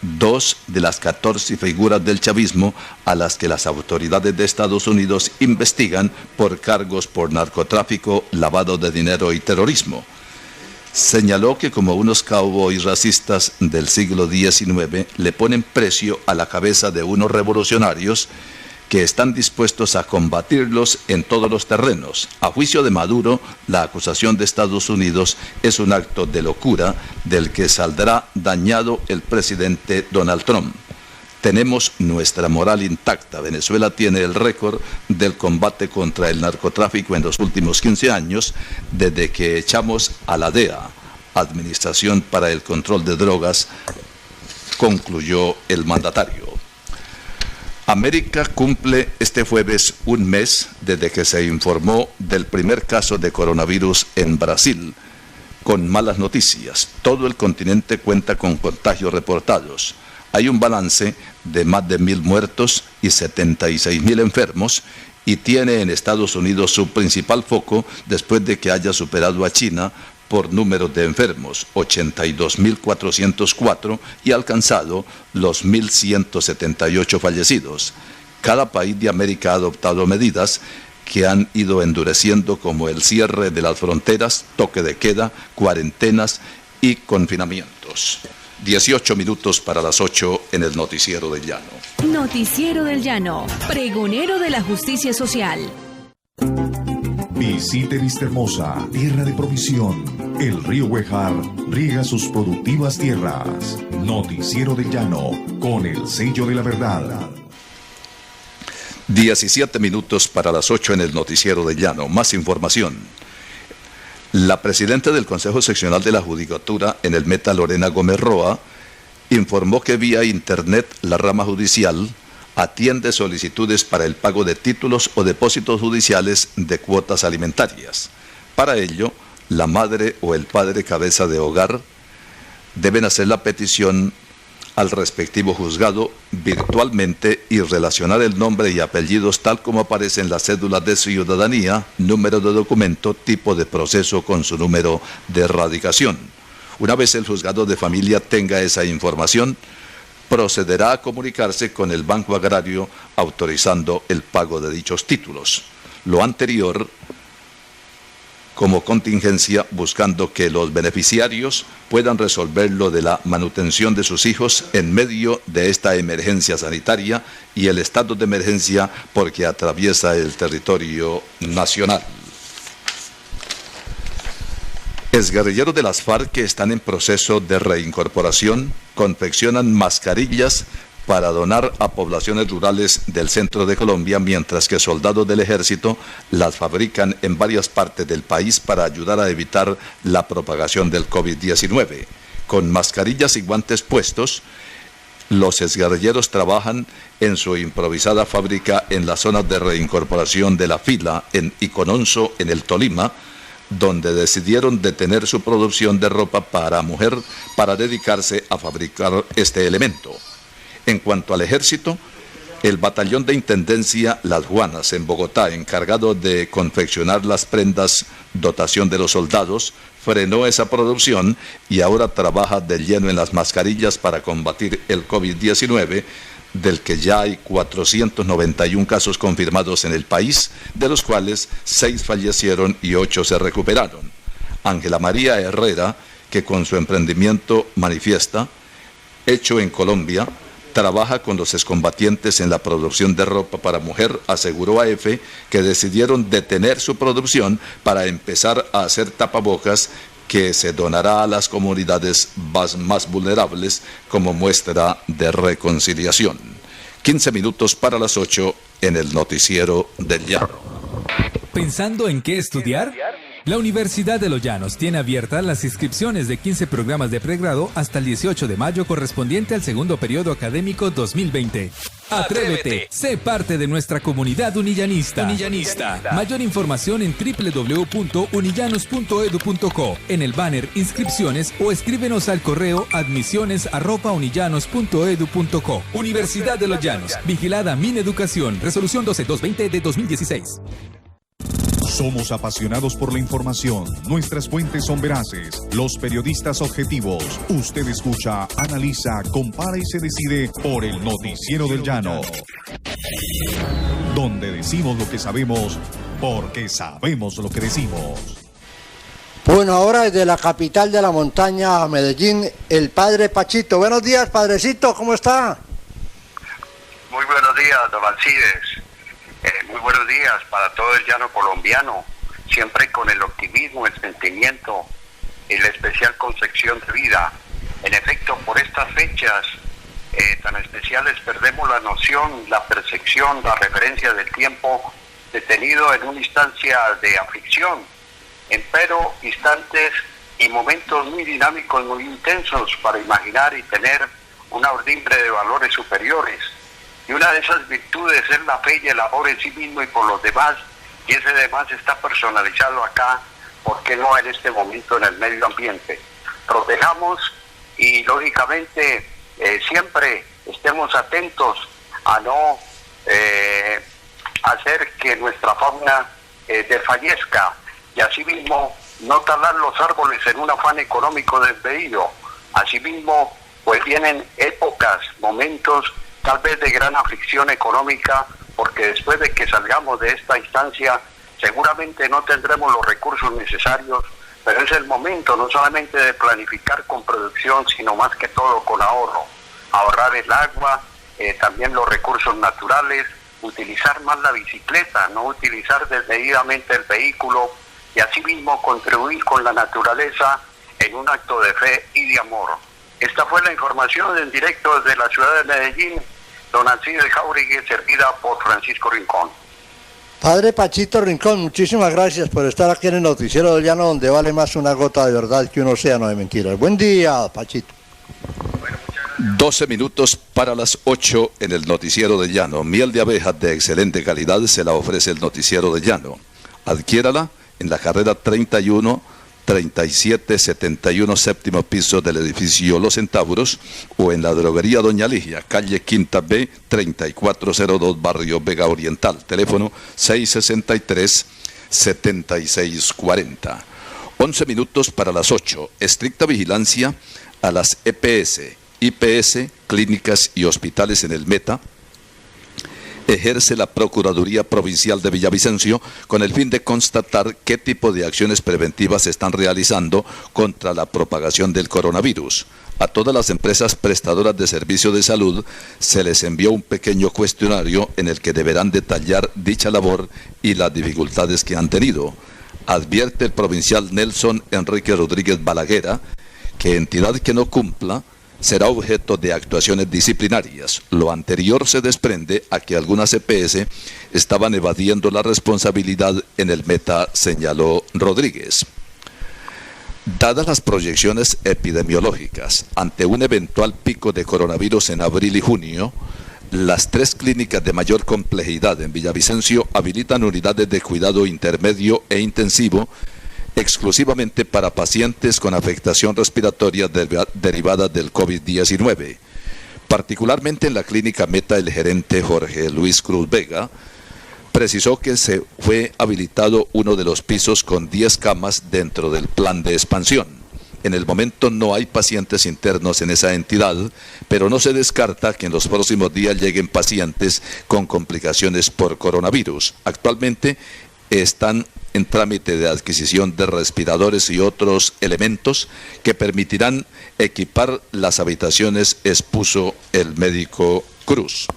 2 de las 14 figuras del chavismo a las que las autoridades de Estados Unidos investigan por cargos por narcotráfico, lavado de dinero y terrorismo. Señaló que como unos cowboys racistas del siglo XIX le ponen precio a la cabeza de unos revolucionarios que están dispuestos a combatirlos en todos los terrenos. A juicio de Maduro, la acusación de Estados Unidos es un acto de locura del que saldrá dañado el presidente Donald Trump. Tenemos nuestra moral intacta. Venezuela tiene el récord del combate contra el narcotráfico en los últimos 15 años, desde que echamos a la DEA, Administración para el Control de Drogas, concluyó el mandatario. América cumple este jueves un mes desde que se informó del primer caso de coronavirus en Brasil. Con malas noticias, todo el continente cuenta con contagios reportados. Hay un balance de más de 1.000 muertos y 76.000 enfermos, y tiene en Estados Unidos su principal foco después de que haya superado a China por número de enfermos, 82.404, y alcanzado los 1.178 fallecidos. Cada país de América ha adoptado medidas que han ido endureciendo, como el cierre de las fronteras, toque de queda, cuarentenas y confinamientos. 18 minutos para las 8 en el Noticiero del Llano. Noticiero del Llano, pregonero de la justicia social. Visite Vistahermosa, tierra de provisión. El río Huejar riega sus productivas tierras. Noticiero del Llano, con el sello de la verdad. 17 minutos para las 8 en el Noticiero del Llano. Más información. La presidenta del Consejo Seccional de la Judicatura en el Meta, Lorena Gómez Roa, informó que vía Internet la rama judicial atiende solicitudes para el pago de títulos o depósitos judiciales de cuotas alimentarias. Para ello, la madre o el padre cabeza de hogar deben hacer la petición al respectivo juzgado virtualmente y relacionar el nombre y apellidos tal como aparece en la cédula de ciudadanía, número de documento, tipo de proceso con su número de radicación. Una vez el juzgado de familia tenga esa información, procederá a comunicarse con el Banco Agrario autorizando el pago de dichos títulos. Lo anterior como contingencia, buscando que los beneficiarios puedan resolver lo de la manutención de sus hijos en medio de esta emergencia sanitaria y el estado de emergencia porque atraviesa el territorio nacional. Exguerrilleros de las FARC que están en proceso de reincorporación confeccionan mascarillas para donar a poblaciones rurales del centro de Colombia, mientras que soldados del ejército las fabrican en varias partes del país para ayudar a evitar la propagación del COVID-19. Con mascarillas y guantes puestos, los exguerrilleros trabajan en su improvisada fábrica en la zona de reincorporación de La Fila, en Icononso, en el Tolima, donde decidieron detener su producción de ropa para mujer para dedicarse a fabricar este elemento. En cuanto al ejército, el batallón de Intendencia Las Juanas en Bogotá, encargado de confeccionar las prendas dotación de los soldados, frenó esa producción y ahora trabaja de lleno en las mascarillas para combatir el COVID-19, del que ya hay 491 casos confirmados en el país, de los cuales 6 fallecieron y 8 se recuperaron. Ángela María Herrera, que con su emprendimiento manifiesta, hecho en Colombia, trabaja con los excombatientes en la producción de ropa para mujer, aseguró a EFE que decidieron detener su producción para empezar a hacer tapabocas que se donará a las comunidades más vulnerables como muestra de reconciliación. 15 minutos para las 8 en el Noticiero del Llano. ¿Pensando en qué estudiar? La Universidad de Los Llanos tiene abiertas las inscripciones de 15 programas de pregrado hasta el 18 de mayo correspondiente al segundo periodo académico 2020. Atrévete, sé parte de nuestra comunidad unillanista. Mayor información en www.unillanos.edu.co, en el banner Inscripciones o escríbenos al correo admisiones@unillanos.edu.co. Universidad de Los Llanos, vigilada Mineducación, resolución 12220 de 2016. Somos apasionados por la información. Nuestras fuentes son veraces. Los periodistas objetivos. Usted escucha, analiza, compara y se decide por el Noticiero del Llano. Donde decimos lo que sabemos, porque sabemos lo que decimos. Bueno, ahora desde la capital de la montaña, Medellín, el padre Pachito. Buenos días, padrecito, ¿cómo está? Muy buenos días, don Alcides. Muy buenos días para todo el llano colombiano, siempre con el optimismo, el sentimiento y la especial concepción de vida. En efecto, por estas fechas tan especiales perdemos la noción, la percepción, la referencia del tiempo detenido en una instancia de aflicción, empero instantes y momentos muy dinámicos, muy intensos para imaginar y tener una ordimbre de valores superiores. Y una de esas virtudes es la fe y el amor en sí mismo y por los demás, y ese demás está personalizado acá, ¿por qué no en este momento en el medio ambiente? Protejamos y lógicamente siempre estemos atentos a no hacer que nuestra fauna desfallezca, y asimismo no talar los árboles en un afán económico desmedido. Asimismo, pues vienen épocas, momentos tal vez de gran aflicción económica, porque después de que salgamos de esta instancia seguramente no tendremos los recursos necesarios, pero es el momento no solamente de planificar con producción, sino más que todo con ahorro. Ahorrar el agua, también los recursos naturales, utilizar más la bicicleta, no utilizar desmedidamente el vehículo, y asimismo contribuir con la naturaleza en un acto de fe y de amor. Esta fue la información en directo desde la ciudad de Medellín, don Alcides Jáuregui, servida por Francisco Rincón. Padre Pachito Rincón, muchísimas gracias por estar aquí en el Noticiero del Llano, donde vale más una gota de verdad que un océano de mentiras. Buen día, Pachito. 12 minutos para las 8 en el Noticiero del Llano. Miel de abejas de excelente calidad se la ofrece el Noticiero del Llano. Adquiérala en la carrera 3771, séptimo piso del edificio Los Centauros, o en la droguería Doña Ligia, calle Quinta B, 3402, barrio Vega Oriental, teléfono 663-7640. 11 minutos para las 8, estricta vigilancia a las EPS, IPS, clínicas y hospitales en el Meta. Ejerce la Procuraduría Provincial de Villavicencio con el fin de constatar qué tipo de acciones preventivas se están realizando contra la propagación del coronavirus. A todas las empresas prestadoras de servicio de salud se les envió un pequeño cuestionario en el que deberán detallar dicha labor y las dificultades que han tenido. Advierte el provincial Nelson Enrique Rodríguez Balaguera que entidad que no cumpla será objeto de actuaciones disciplinarias. Lo anterior se desprende a que algunas EPS estaban evadiendo la responsabilidad en el Meta, señaló Rodríguez. Dadas las proyecciones epidemiológicas ante un eventual pico de coronavirus en abril y junio, las 3 clínicas de mayor complejidad en Villavicencio habilitan unidades de cuidado intermedio e intensivo exclusivamente para pacientes con afectación respiratoria derivada del COVID-19. Particularmente en la clínica Meta, el gerente Jorge Luis Cruz Vega precisó que se fue habilitado uno de los pisos con 10 camas dentro del plan de expansión. En el momento no hay pacientes internos en esa entidad, pero no se descarta que en los próximos días lleguen pacientes con complicaciones por coronavirus. Actualmente, están en trámite de adquisición de respiradores y otros elementos que permitirán equipar las habitaciones, expuso el médico Cruz.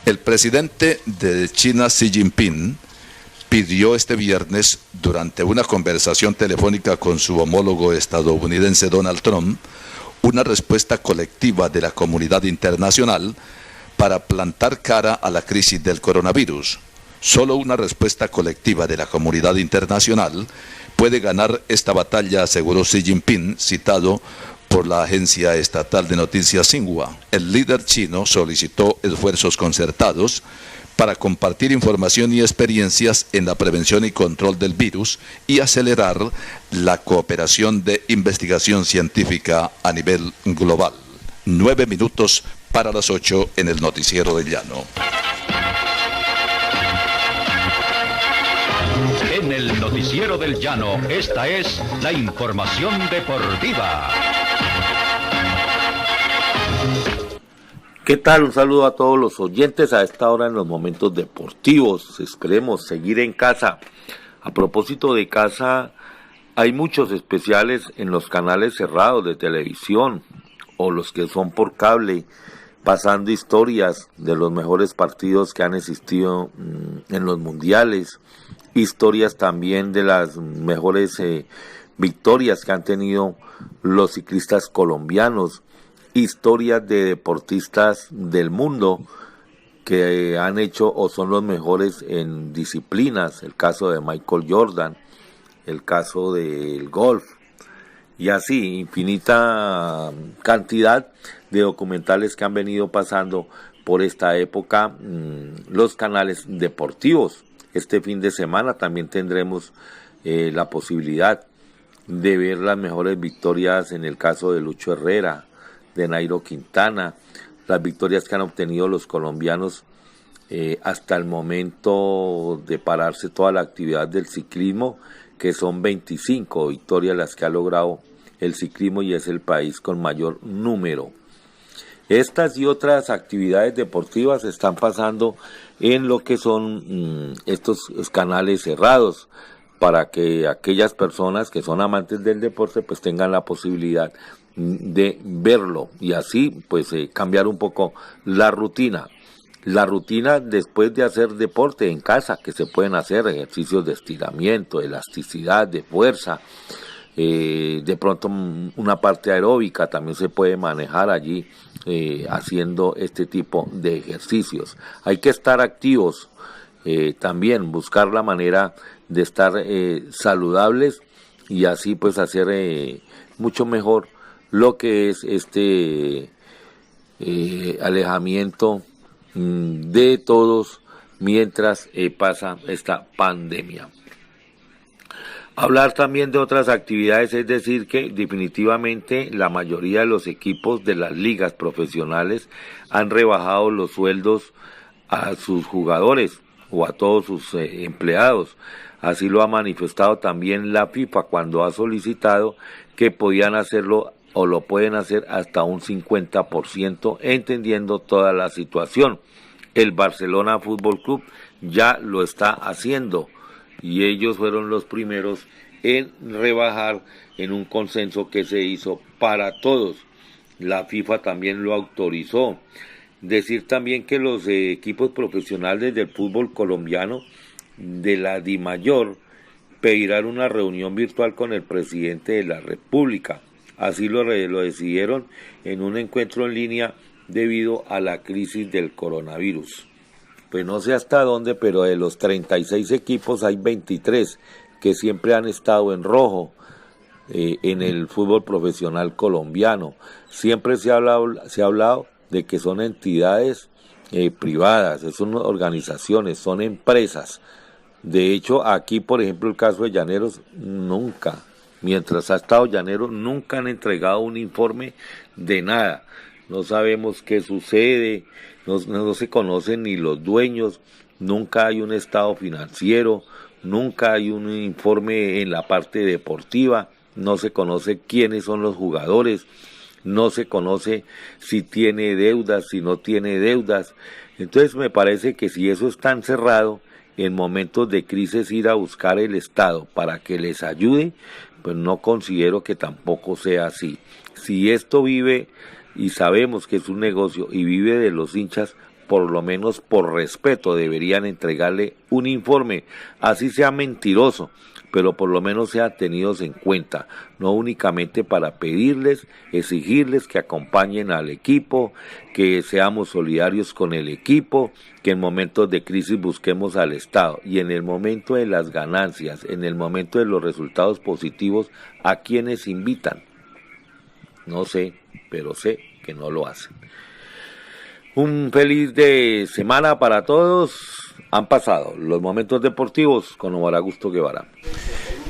El presidente de China, Xi Jinping, pidió este viernes, durante una conversación telefónica con su homólogo estadounidense Donald Trump, una respuesta colectiva de la comunidad internacional para plantar cara a la crisis del coronavirus. Solo una respuesta colectiva de la comunidad internacional puede ganar esta batalla, aseguró Xi Jinping, citado por la agencia estatal de noticias Xinhua. El líder chino solicitó esfuerzos concertados para compartir información y experiencias en la prevención y control del virus y acelerar la cooperación de investigación científica a nivel global. 9 minutos para las 8 en el Noticiero del Llano. En el Noticiero del Llano, esta es la información deportiva. ¿Qué tal? Un saludo a todos los oyentes a esta hora en los momentos deportivos. Esperemos seguir en casa. A propósito de casa, hay muchos especiales en los canales cerrados de televisión o los que son por cable, pasando historias de los mejores partidos que han existido en los mundiales, historias también de las mejores victorias que han tenido los ciclistas colombianos, historias de deportistas del mundo que han hecho o son los mejores en disciplinas, el caso de Michael Jordan, el caso del golf, y así infinita cantidad de documentales que han venido pasando por esta época los canales deportivos. Este fin de semana también tendremos la posibilidad de ver las mejores victorias en el caso de Lucho Herrera, de Nairo Quintana, las victorias que han obtenido los colombianos hasta el momento de pararse toda la actividad del ciclismo, que son 25 victorias las que ha logrado el ciclismo y es el país con mayor número. Estas y otras actividades deportivas están pasando en lo que son estos canales cerrados, para que aquellas personas que son amantes del deporte pues tengan la posibilidad de verlo y así pues cambiar un poco la rutina después de hacer deporte en casa, que se pueden hacer ejercicios de estiramiento, elasticidad, de fuerza, de pronto una parte aeróbica también se puede manejar allí haciendo este tipo de ejercicios. Hay que estar activos, también buscar la manera de estar saludables y así pues hacer mucho mejor lo que es este alejamiento de todos mientras pasa esta pandemia. Hablar también de otras actividades, es decir que definitivamente la mayoría de los equipos de las ligas profesionales han rebajado los sueldos a sus jugadores o a todos sus empleados. Así lo ha manifestado también la FIFA cuando ha solicitado que podían hacerlo o lo pueden hacer hasta un 50%, entendiendo toda la situación. El Barcelona Fútbol Club ya lo está haciendo y ellos fueron los primeros en rebajar en un consenso que se hizo para todos. La FIFA también lo autorizó. Decir también que los equipos profesionales del fútbol colombiano de la DIMAYOR pedirán una reunión virtual con el presidente de la República. Así lo decidieron en un encuentro en línea debido a la crisis del coronavirus. Pues no sé hasta dónde, pero de los 36 equipos hay 23 que siempre han estado en rojo en el fútbol profesional colombiano. Siempre se ha hablado de que son entidades privadas, son organizaciones, son empresas. De hecho, aquí, por ejemplo, el caso de Llaneros, nunca, mientras ha estado Llaneros, nunca han entregado un informe de nada. No sabemos qué sucede, no se conocen ni los dueños, nunca hay un estado financiero, nunca hay un informe en la parte deportiva, no se conoce quiénes son los jugadores, no se conoce si tiene deudas, si no tiene deudas. Entonces me parece que si eso es tan cerrado, en momentos de crisis ir a buscar el Estado para que les ayude, pues no considero que tampoco sea así. Si esto vive, y sabemos que es un negocio, y vive de los hinchas, por lo menos por respeto deberían entregarle un informe, así sea mentiroso, pero por lo menos sean tenidos en cuenta, no únicamente para pedirles, exigirles que acompañen al equipo, que seamos solidarios con el equipo, que en momentos de crisis busquemos al Estado, y en el momento de las ganancias, en el momento de los resultados positivos, ¿a quienes invitan? No sé, pero sé que no lo hacen. Un feliz de semana para todos. Han pasado los momentos deportivos con Omar Augusto Guevara.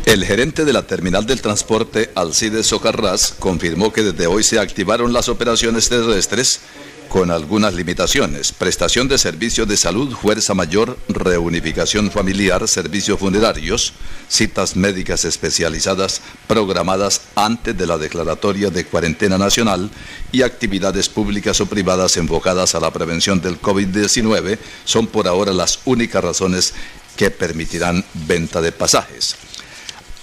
El gerente de la terminal del transporte, Alcides Socarrás, confirmó que desde hoy se activaron las operaciones terrestres con algunas limitaciones: prestación de servicios de salud, fuerza mayor, reunificación familiar, servicios funerarios, citas médicas especializadas programadas antes de la declaratoria de cuarentena nacional y actividades públicas o privadas enfocadas a la prevención del COVID-19 son por ahora las únicas razones que permitirán venta de pasajes.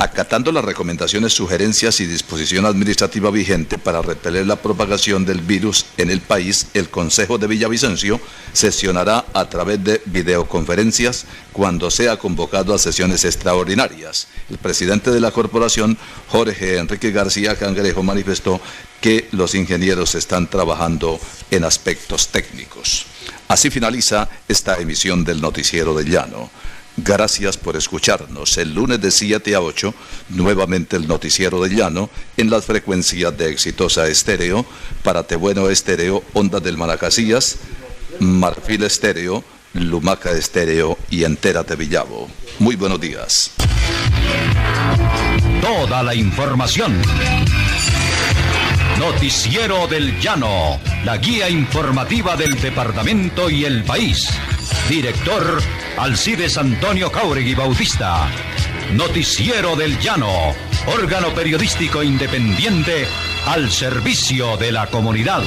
Acatando las recomendaciones, sugerencias y disposición administrativa vigente para repeler la propagación del virus en el país, el Consejo de Villavicencio sesionará a través de videoconferencias cuando sea convocado a sesiones extraordinarias. El presidente de la corporación, Jorge Enrique García Cangrejo, manifestó que los ingenieros están trabajando en aspectos técnicos. Así finaliza esta emisión del Noticiero del Llano. Gracias por escucharnos. El lunes de 7 a 8, nuevamente el Noticiero del Llano, en las frecuencias de Exitosa Estéreo, Paratebueno Estéreo, Ondas del Manacasías, Marfil Estéreo, Lumaca Estéreo y Entérate Villavo. Muy buenos días. Toda la información. Noticiero del Llano, la guía informativa del departamento y el país. Director Alcides Antonio Cáuregui Bautista. Noticiero del Llano, órgano periodístico independiente al servicio de la comunidad.